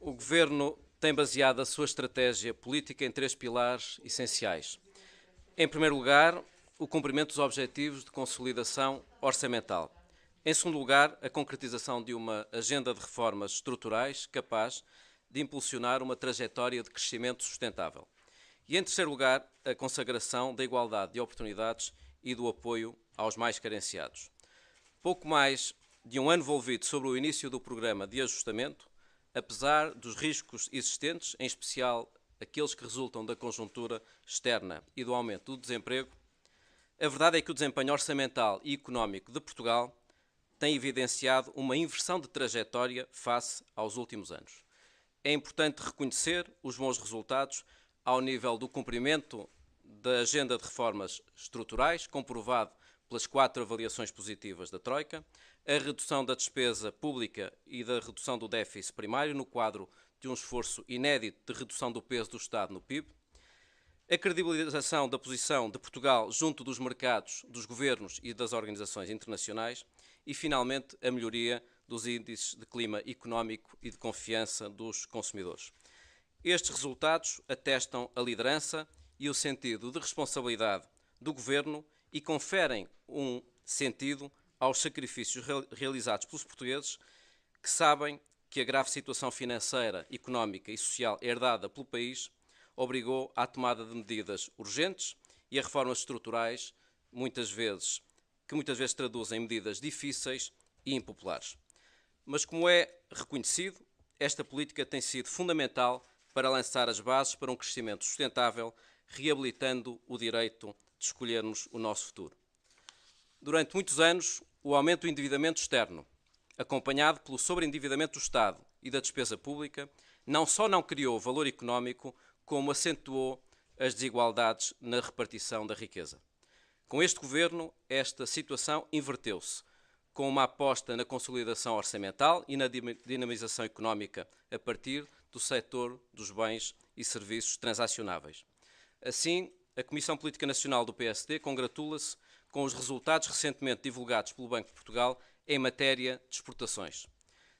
O Governo tem baseado a sua estratégia política em três pilares essenciais. Em primeiro lugar, o cumprimento dos objetivos de consolidação orçamental. Em segundo lugar, a concretização de uma agenda de reformas estruturais capaz de impulsionar uma trajetória de crescimento sustentável. E, em terceiro lugar, a consagração da igualdade de oportunidades e do apoio aos mais carenciados. Pouco mais de um ano envolvido sobre o início do programa de ajustamento, apesar dos riscos existentes, em especial aqueles que resultam da conjuntura externa e do aumento do desemprego, a verdade é que o desempenho orçamental e económico de Portugal tem evidenciado uma inversão de trajetória face aos últimos anos. É importante reconhecer os bons resultados ao nível do cumprimento da agenda de reformas estruturais, comprovado pelas 4 avaliações positivas da Troika, a redução da despesa pública e da redução do déficit primário no quadro de um esforço inédito de redução do peso do Estado no PIB, a credibilização da posição de Portugal junto dos mercados, dos governos e das organizações internacionais e, finalmente, a melhoria dos índices de clima económico e de confiança dos consumidores. Estes resultados atestam a liderança e o sentido de responsabilidade do Governo e conferem um sentido aos sacrifícios realizados pelos portugueses que sabem que a grave situação financeira, económica e social herdada pelo país obrigou à tomada de medidas urgentes e a reformas estruturais, que muitas vezes traduzem medidas difíceis e impopulares. Mas, como é reconhecido, esta política tem sido fundamental para lançar as bases para um crescimento sustentável, reabilitando o direito de escolhermos o nosso futuro. Durante muitos anos, o aumento do endividamento externo, acompanhado pelo sobreendividamento do Estado e da despesa pública, não só não criou valor económico, como acentuou as desigualdades na repartição da riqueza. Com este Governo, esta situação inverteu-se, com uma aposta na consolidação orçamental e na dinamização económica a partir do setor dos bens e serviços transacionáveis. Assim, a Comissão Política Nacional do PSD congratula-se com os resultados recentemente divulgados pelo Banco de Portugal em matéria de exportações.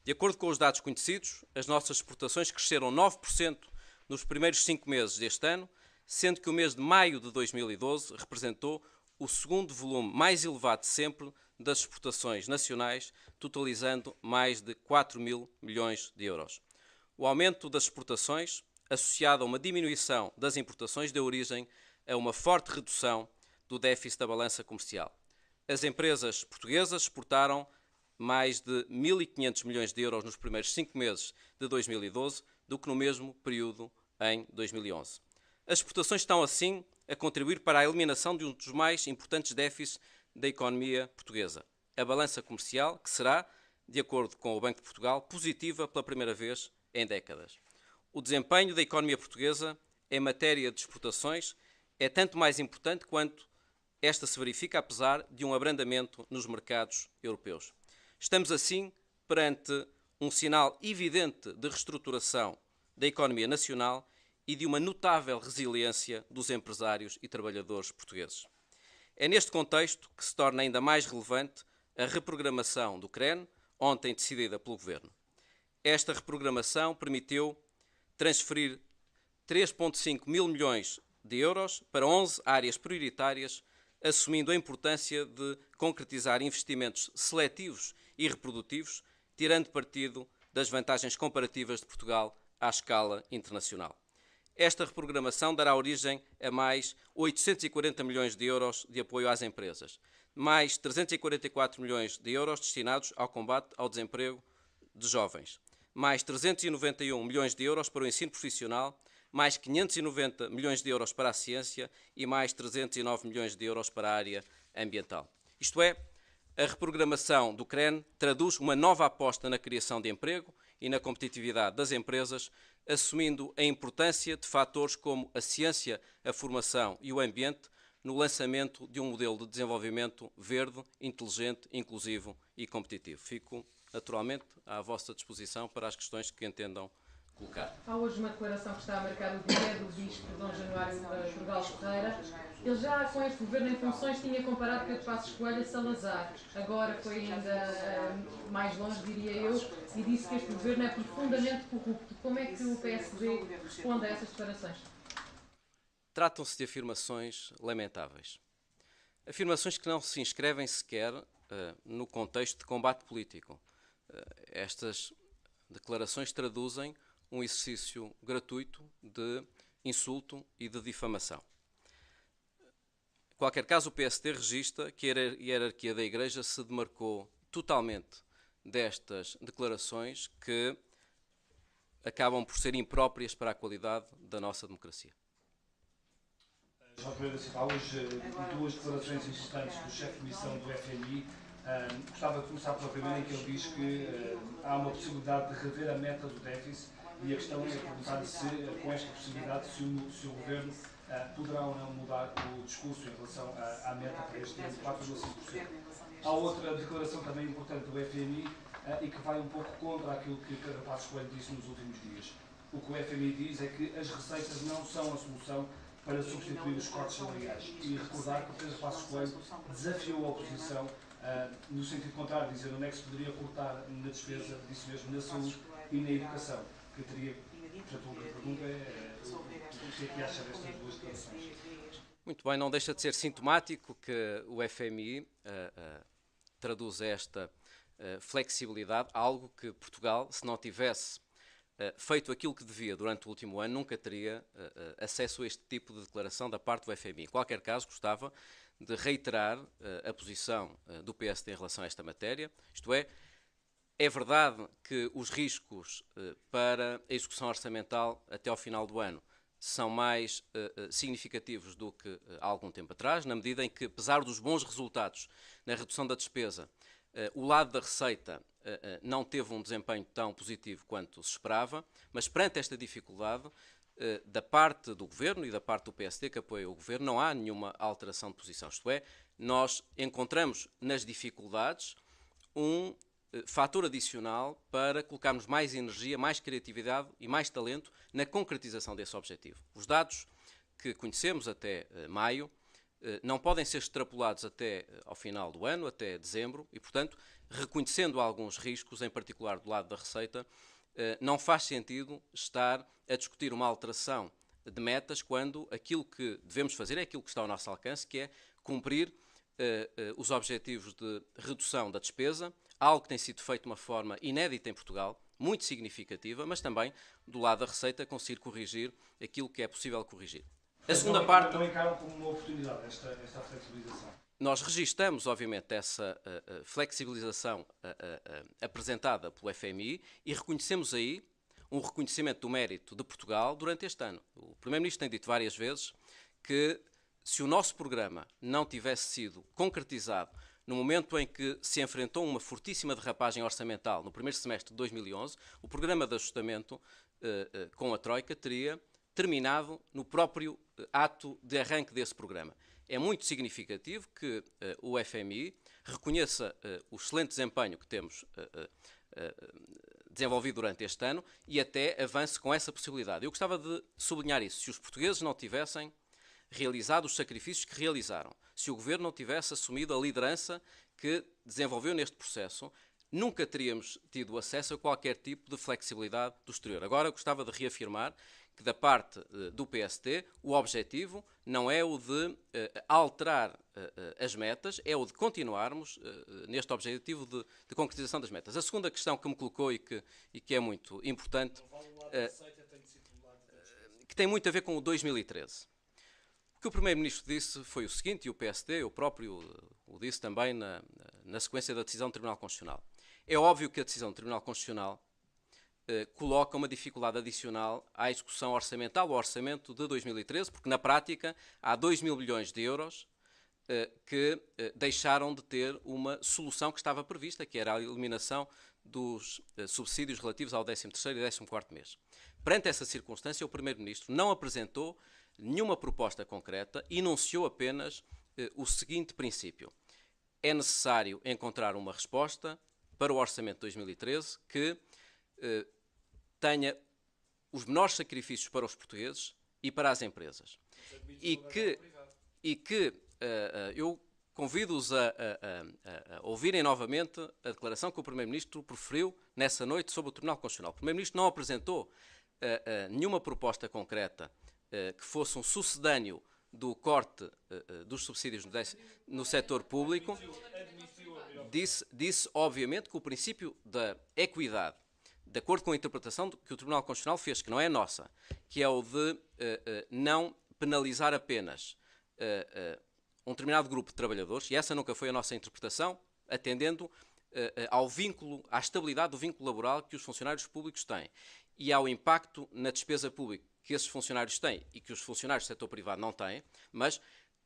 De acordo com os dados conhecidos, as nossas exportações cresceram 9% nos primeiros 5 meses deste ano, sendo que o mês de maio de 2012 representou o segundo volume mais elevado de sempre das exportações nacionais, totalizando mais de 4 mil milhões de euros. O aumento das exportações, associado a uma diminuição das importações, deu origem a uma forte redução do déficit da balança comercial. As empresas portuguesas exportaram mais de 1.500 milhões de euros nos primeiros 5 meses de 2012 do que no mesmo período em 2011. As exportações estão, assim, a contribuir para a eliminação de um dos mais importantes déficits da economia portuguesa, a balança comercial, que será, de acordo com o Banco de Portugal, positiva pela primeira vez em décadas. O desempenho da economia portuguesa em matéria de exportações é tanto mais importante quanto esta se verifica apesar de um abrandamento nos mercados europeus. Estamos, assim, perante um sinal evidente de reestruturação da economia nacional e de uma notável resiliência dos empresários e trabalhadores portugueses. É neste contexto que se torna ainda mais relevante a reprogramação do CREN, ontem decidida pelo Governo. Esta reprogramação permitiu transferir 3,5 mil milhões de euros para 11 áreas prioritárias, assumindo a importância de concretizar investimentos seletivos e reprodutivos, tirando partido das vantagens comparativas de Portugal à escala internacional. Esta reprogramação dará origem a mais 840 milhões de euros de apoio às empresas, mais 344 milhões de euros destinados ao combate ao desemprego de jovens, mais 391 milhões de euros para o ensino profissional, mais 590 milhões de euros para a ciência e mais 309 milhões de euros para a área ambiental. Isto é, a reprogramação do CREN traduz uma nova aposta na criação de emprego e na competitividade das empresas, assumindo a importância de fatores como a ciência, a formação e o ambiente no lançamento de um modelo de desenvolvimento verde, inteligente, inclusivo e competitivo. Fico, naturalmente, à vossa disposição para as questões que entendam colocar. Há hoje uma declaração que está a marcar o dia do Bispo Dom Januário Porgal Ferreira. Ele já, com este governo em funções, tinha comparado Pedro Passos Coelho a Salazar. Agora foi ainda mais longe, diria eu, e disse que este governo é profundamente corrupto. Como é que o PSD responde a essas declarações? Tratam-se de afirmações lamentáveis. Afirmações que não se inscrevem sequer no contexto de combate político. Estas declarações traduzem um exercício gratuito de insulto e de difamação. Em qualquer caso, o PSD registra que a hierarquia da Igreja se demarcou totalmente destas declarações que acabam por ser impróprias para a qualidade da nossa democracia. João Pereira Silva, há hoje duas declarações importantes do chefe de missão do FMI. Gostava de começar pela primeira, em que ele diz que há uma possibilidade de rever a meta do déficit, e a questão é perguntar-lhe se, com esta possibilidade, se o Governo poderá ou não mudar o discurso em relação à meta para este ano de 4,5%. Há outra declaração também importante do FMI e que vai um pouco contra aquilo que Pedro Passos Coelho disse nos últimos dias. O que o FMI diz é que as receitas não são a solução para substituir os cortes salariais, e recordar que o Pedro Passos Coelho desafiou a oposição no sentido contrário, dizer onde é que se poderia cortar na despesa, disse mesmo, na saúde e na educação, que teria, portanto, a pergunta é o que é que acha destas duas declarações? Muito bem, não deixa de ser sintomático que o FMI traduz esta flexibilidade, algo que Portugal, se não tivesse feito aquilo que devia durante o último ano, nunca teria acesso a este tipo de declaração da parte do FMI. Em qualquer caso, gostava de reiterar a posição do PSD em relação a esta matéria, isto é verdade que os riscos para a execução orçamental até ao final do ano são mais significativos do que há algum tempo atrás, na medida em que, apesar dos bons resultados na redução da despesa, o lado da receita não teve um desempenho tão positivo quanto se esperava, mas perante esta dificuldade, da parte do Governo e da parte do PSD que apoia o Governo, não há nenhuma alteração de posição. Isto é, nós encontramos nas dificuldades um fator adicional para colocarmos mais energia, mais criatividade e mais talento na concretização desse objetivo. Os dados que conhecemos até maio não podem ser extrapolados até ao final do ano, até dezembro, e, portanto, reconhecendo alguns riscos, em particular do lado da receita, não faz sentido estar a discutir uma alteração de metas quando aquilo que devemos fazer é aquilo que está ao nosso alcance, que é cumprir os objetivos de redução da despesa, algo que tem sido feito de uma forma inédita em Portugal, muito significativa, mas também do lado da receita conseguir corrigir aquilo que é possível corrigir. A segunda parte... Não encaram como uma oportunidade esta flexibilização? Nós registramos, obviamente, essa flexibilização apresentada pelo FMI e reconhecemos aí um reconhecimento do mérito de Portugal durante este ano. O Primeiro-Ministro tem dito várias vezes que se o nosso programa não tivesse sido concretizado no momento em que se enfrentou uma fortíssima derrapagem orçamental no primeiro semestre de 2011, o programa de ajustamento com a Troika teria terminado no próprio ato de arranque desse programa. É muito significativo que o FMI reconheça o excelente desempenho que temos desenvolvido durante este ano e até avance com essa possibilidade. Eu gostava de sublinhar isso. Se os portugueses não tivessem realizado os sacrifícios que realizaram, se o Governo não tivesse assumido a liderança que desenvolveu neste processo, nunca teríamos tido acesso a qualquer tipo de flexibilidade do exterior. Agora, gostava de reafirmar que da parte do PSD o objetivo não é o de alterar as metas, é o de continuarmos neste objetivo de concretização das metas. A segunda questão que me colocou e que é muito importante, que tem muito a ver com o 2013. O que o Primeiro-Ministro disse foi o seguinte, e o PSD, eu próprio o disse também na sequência da decisão do Tribunal Constitucional. É óbvio que a decisão do Tribunal Constitucional coloca uma dificuldade adicional à execução orçamental, ao orçamento de 2013, porque na prática há 2 mil bilhões de euros que deixaram de ter uma solução que estava prevista, que era a eliminação dos subsídios relativos ao 13º e 14º mês. Perante essa circunstância, o Primeiro-Ministro não apresentou nenhuma proposta concreta, enunciou apenas o seguinte princípio. É necessário encontrar uma resposta para o orçamento de 2013 que tenha os menores sacrifícios para os portugueses e para as empresas. E que eu convido-os a ouvirem novamente a declaração que o Primeiro-Ministro proferiu nessa noite sobre o Tribunal Constitucional. O Primeiro-Ministro não apresentou nenhuma proposta concreta que fosse um sucedâneo do corte dos subsídios no setor público. Disse, obviamente, que o princípio da equidade, de acordo com a interpretação que o Tribunal Constitucional fez, que não é nossa, que é o de não penalizar apenas um determinado grupo de trabalhadores, e essa nunca foi a nossa interpretação, atendendo ao vínculo, à estabilidade do vínculo laboral que os funcionários públicos têm e ao impacto na despesa pública que esses funcionários têm e que os funcionários do setor privado não têm, mas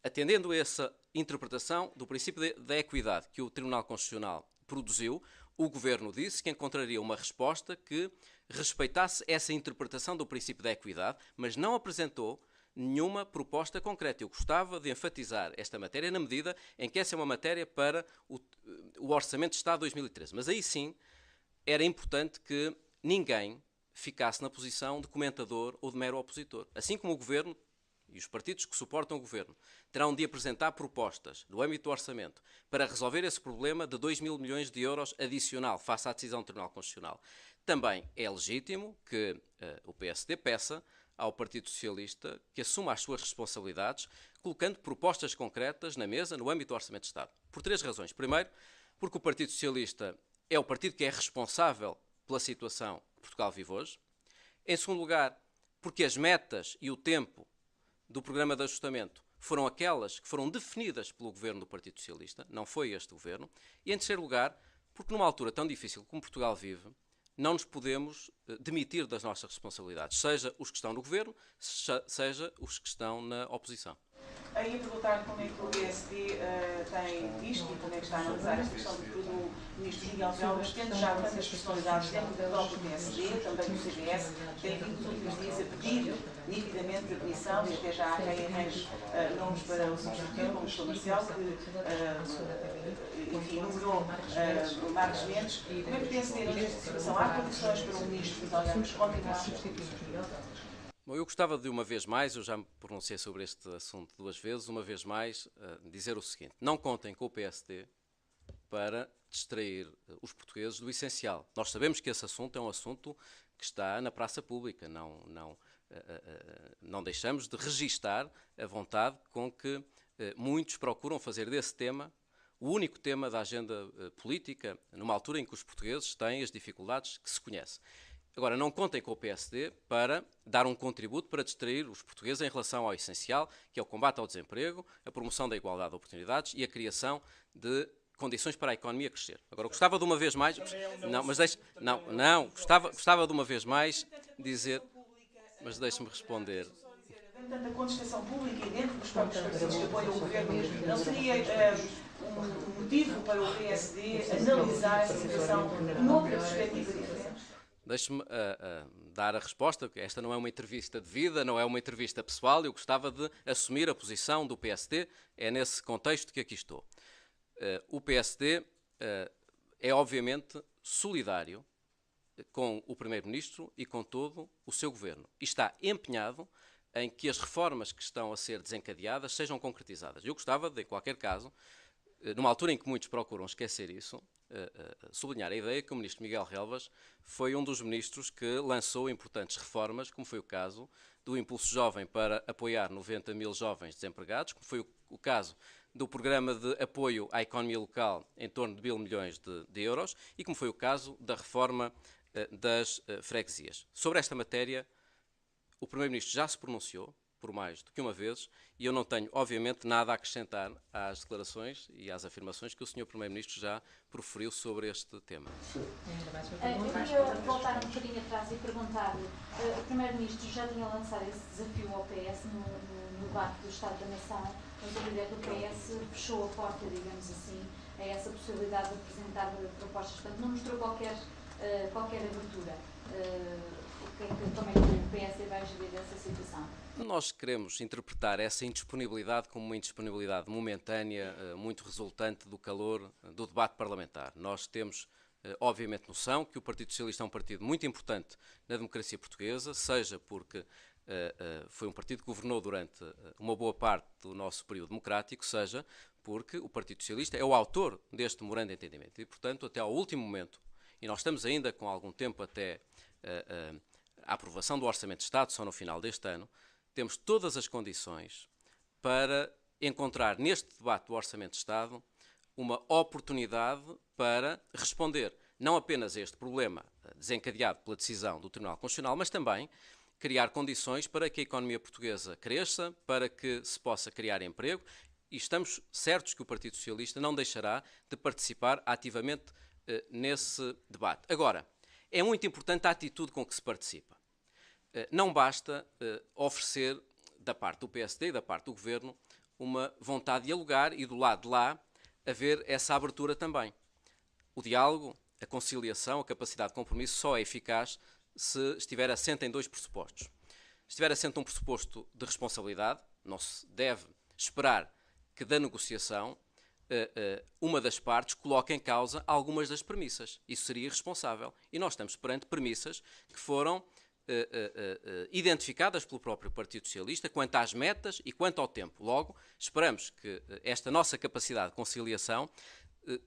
atendendo a essa interpretação do princípio da equidade que o Tribunal Constitucional produziu, o Governo disse que encontraria uma resposta que respeitasse essa interpretação do princípio da equidade, mas não apresentou nenhuma proposta concreta. Eu gostava de enfatizar esta matéria na medida em que essa é uma matéria para o Orçamento de Estado de 2013. Mas aí sim era importante que ninguém ficasse na posição de comentador ou de mero opositor. Assim como o Governo e os partidos que suportam o Governo terão de apresentar propostas no âmbito do Orçamento para resolver esse problema de 2 mil milhões de euros adicional face à decisão do Tribunal Constitucional. Também é legítimo que o PSD peça ao Partido Socialista que assuma as suas responsabilidades, colocando propostas concretas na mesa no âmbito do Orçamento de Estado. Por 3 razões. Primeiro, porque o Partido Socialista é o partido que é responsável pela situação que Portugal vive hoje. Em segundo lugar, porque as metas e o tempo do programa de ajustamento foram aquelas que foram definidas pelo governo do Partido Socialista, não foi este governo. E em terceiro lugar, porque numa altura tão difícil como Portugal vive, não nos podemos demitir das nossas responsabilidades, seja os que estão no governo, seja os que estão na oposição. Aí a perguntar como é que o PSD tem visto e como é que está a analisar esta questão do Ministro Miguel Relvas, tendo já tantas personalidades dentro do próprio PSD, também do CDS, tem vindo nos últimos dias a pedir nitidamente a demissão e até já há quem arranje nomes para o substituir, como o Sr. Marcelo, que enfim, nomeou o Marcos Mendes. Como é que tem-se ter hoje esta situação? Há condições para o Ministro Miguel Relvas continuar? Bom, eu gostava de uma vez mais, eu já me pronunciei sobre este assunto 2 vezes, uma vez mais, dizer o seguinte: não contem com o PSD para distrair os portugueses do essencial. Nós sabemos que esse assunto é um assunto que está na praça pública, não deixamos de registar a vontade com que muitos procuram fazer desse tema o único tema da agenda política, numa altura em que os portugueses têm as dificuldades que se conhece. Agora, não contem com o PSD para dar um contributo para distrair os portugueses em relação ao essencial, que é o combate ao desemprego, a promoção da igualdade de oportunidades e a criação de condições para a economia crescer. Agora, gostava de uma vez mais... Gostava de uma vez mais dizer... Mas deixe-me responder. Tanta contestação pública e dentro dos próprios partidos que apoiam o governo, não seria um motivo para o PSD analisar essa situação noutra perspectiva diferente? Deixe-me dar a resposta, porque esta não é uma entrevista de vida, não é uma entrevista pessoal. Eu gostava de assumir a posição do PSD, é nesse contexto que aqui estou. O PSD é obviamente solidário com o Primeiro-Ministro e com todo o seu governo. E está empenhado em que as reformas que estão a ser desencadeadas sejam concretizadas. Eu gostava de, em qualquer caso, numa altura em que muitos procuram esquecer isso, sublinhar a ideia que o Ministro Miguel Relvas foi um dos ministros que lançou importantes reformas, como foi o caso do Impulso Jovem para apoiar 90 mil jovens desempregados, como foi o caso do Programa de Apoio à Economia Local em torno de 1.000 milhões de euros e como foi o caso da reforma das freguesias. Sobre esta matéria, o Primeiro-Ministro já se pronunciou por mais do que uma vez e eu não tenho, obviamente, nada a acrescentar às declarações e às afirmações que o Sr. Primeiro-Ministro já proferiu sobre este tema. Eu queria voltar um bocadinho atrás e perguntar-lhe, o Primeiro-Ministro já tinha lançado esse desafio ao PS no debate do Estado da Nação, mas o líder do PS fechou a porta, digamos assim, a essa possibilidade de apresentar propostas, portanto não mostrou qualquer abertura. Como é que o PSD vai gerir essa situação? Nós queremos interpretar essa indisponibilidade como uma indisponibilidade momentânea, muito resultante do calor do debate parlamentar. Nós temos obviamente, noção que o Partido Socialista é um partido muito importante na democracia portuguesa, seja porque foi um partido que governou durante uma boa parte do nosso período democrático, seja porque o Partido Socialista é o autor deste memorando de entendimento. E, portanto, até ao último momento, e nós estamos ainda com algum tempo até a aprovação do Orçamento de Estado, só no final deste ano, temos todas as condições para encontrar neste debate do Orçamento de Estado uma oportunidade para responder não apenas a este problema desencadeado pela decisão do Tribunal Constitucional, mas também criar condições para que a economia portuguesa cresça, para que se possa criar emprego, e estamos certos que o Partido Socialista não deixará de participar ativamente nesse debate. Agora, é muito importante a atitude com que se participa. Não basta oferecer, da parte do PSD e da parte do Governo, uma vontade de dialogar e, do lado de lá, haver essa abertura também. O diálogo, a conciliação, a capacidade de compromisso só é eficaz se estiver assente em 2 pressupostos. Se estiver assente um pressuposto de responsabilidade, não se deve esperar que da negociação uma das partes coloque em causa algumas das premissas. Isso seria irresponsável. E nós estamos perante premissas que foram identificadas pelo próprio Partido Socialista quanto às metas e quanto ao tempo. Logo, esperamos que esta nossa capacidade de conciliação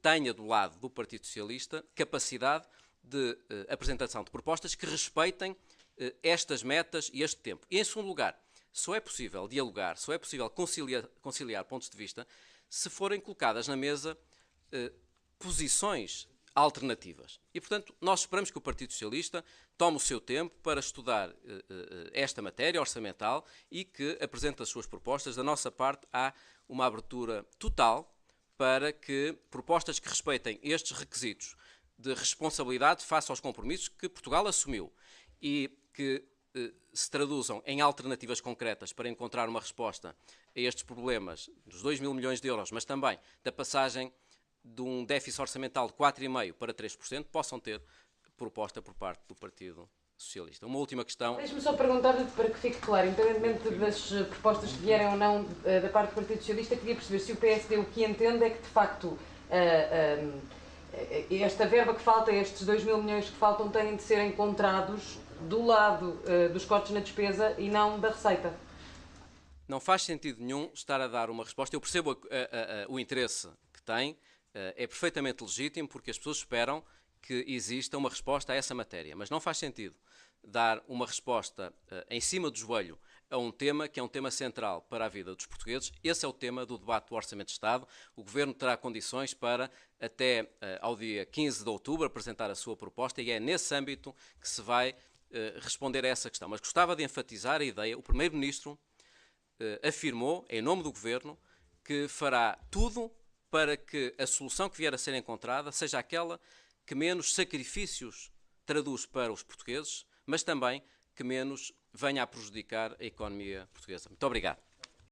tenha do lado do Partido Socialista capacidade de apresentação de propostas que respeitem estas metas e este tempo. E, em segundo lugar, só é possível dialogar, só é possível conciliar pontos de vista se forem colocadas na mesa posições alternativas. E, portanto, nós esperamos que o Partido Socialista tome o seu tempo para estudar esta matéria orçamental e que apresente as suas propostas. Da nossa parte, há uma abertura total para que propostas que respeitem estes requisitos de responsabilidade face aos compromissos que Portugal assumiu e que se traduzam em alternativas concretas para encontrar uma resposta a estes problemas dos 2 mil milhões de euros, mas também da passagem de um déficit orçamental de 4,5% para 3%, possam ter proposta por parte do Partido Socialista. Uma última questão. Deixe-me só perguntar-lhe, para que fique claro, independentemente das propostas que vierem ou não da parte do Partido Socialista, queria perceber se o PSD o que entende é que, de facto, esta verba que falta, estes 2 mil milhões que faltam, têm de ser encontrados do lado dos cortes na despesa e não da receita. Não faz sentido nenhum estar a dar uma resposta. Eu percebo o interesse que tem, é perfeitamente legítimo, porque as pessoas esperam que exista uma resposta a essa matéria, mas não faz sentido dar uma resposta em cima do joelho a um tema que é um tema central para a vida dos portugueses. Esse é o tema do debate do Orçamento de Estado. O Governo terá condições para, até ao dia 15 de outubro, apresentar a sua proposta e é nesse âmbito que se vai responder a essa questão. Mas gostava de enfatizar a ideia, o Primeiro-Ministro afirmou, em nome do Governo, que fará tudo para que a solução que vier a ser encontrada seja aquela que menos sacrifícios traduz para os portugueses, mas também que menos venha a prejudicar a economia portuguesa. Muito obrigado.